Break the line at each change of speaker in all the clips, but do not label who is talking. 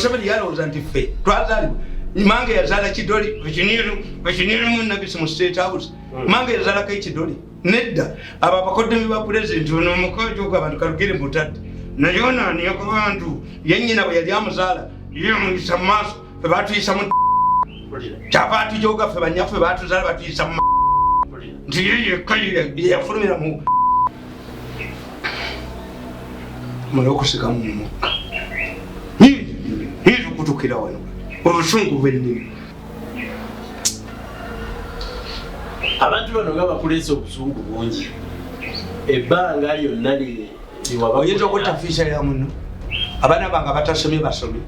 Museveni yalowooza nti ffe twazaalibwa mange yazaala Kidoli bakiniru munnabisi mu State House mange yazaalako Kidoli nedda abo abakoddomi ba pulezidenti ono omukojo gw'abantu kalugire mutadde nayonaani yakubantu yennyina bwe yali amuzaala yemuyisa mu maaso fe baatuyisa mu kyava atujoga ffe banyaffe baatuzaala batuyisa mu nti yeyekka yafulumira mu mala okusika mu mukka hizi okutukira wano obusungu bw'ennimi
abantu bano nga bakulesa obusungu bungi ebbanga lyonna
oyinza okutafiisa ya muno abaana bange batasomye basomye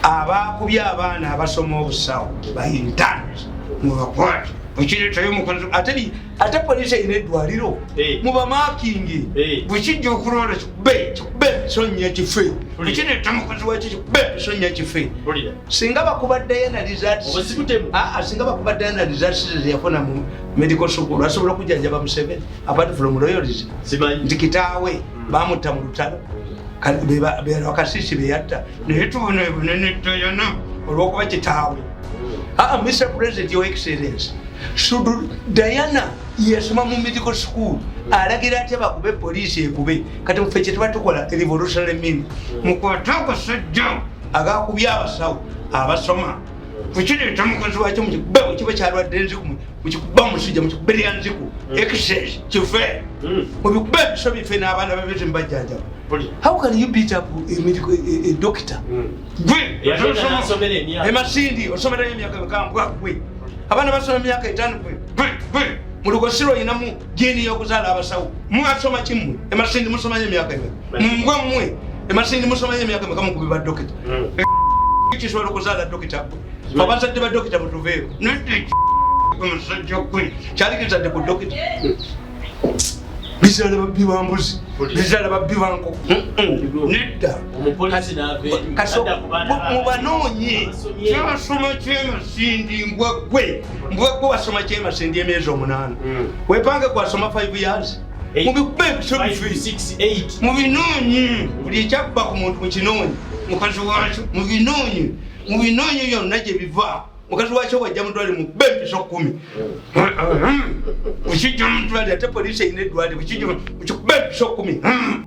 abakubye abaana abasoma obusawo bayintanes mubakwate bwekireetayo mukozi ate poliisi erina eddwaliro mubamaakingi bwekijja okulwala kikube ebisonya kife bwekireeta mukozi wakyo kikube ebisonya kife singa bakubaddeyo singa bakubaddeyo na results zeyafuna mu medical school asobola okujjanjaba Museveni apart from royalties nti kitaawe bamutta mu lutalo bakasisi beyatta naye tubona ebunene ttayana olw'okuba kitaawe Mr. President, Your Excellency, should Diana yasoma mu medical school alagira ati bakube police ekube kati muffe kye tuba tukola revolutionary mean mukwatako sajja agakubya abasawo abasoma kukireeta mukozi wakyo mukikube kiba kyalwadde enziku mukikuba musujja mukikube lyanziku excess kife mubikube ebiso bife n'abaana babyo tembajjanjaba. How can you beat up a doctor? Emasindi osomera emyaka mukambwa gwe abana basoma emyaka 5 gwe mulugosiro yinamu geni yokuzaala abasawo mwasoma kimwe emasindi musoma emyaka mungwa mmwe emasindi musoma emyaka mukama kubiba dokita kisobola okuzaala dokita abazadde ba dokita mutuveeko omusajja gwe kyalikizadde ku dokita bizala babbi ba mbuzi bizala babbi ba nkoko nedda mubanoonye kyabasoma kyemasindi mbwagwe wasoma kyemasindi emyezi 8 wepange gwasoma 5 years mubikube ebiso bife mubinoonye buli ekyakkuba ku muntu mukinoonye mukazi wakyo mubinoonye byonna gye biva mukazi wakyo wajja mutwale mukube empiso 10 ukijja mutwale ate poliisi erina eddwaliro ukijja mukikube empiso 10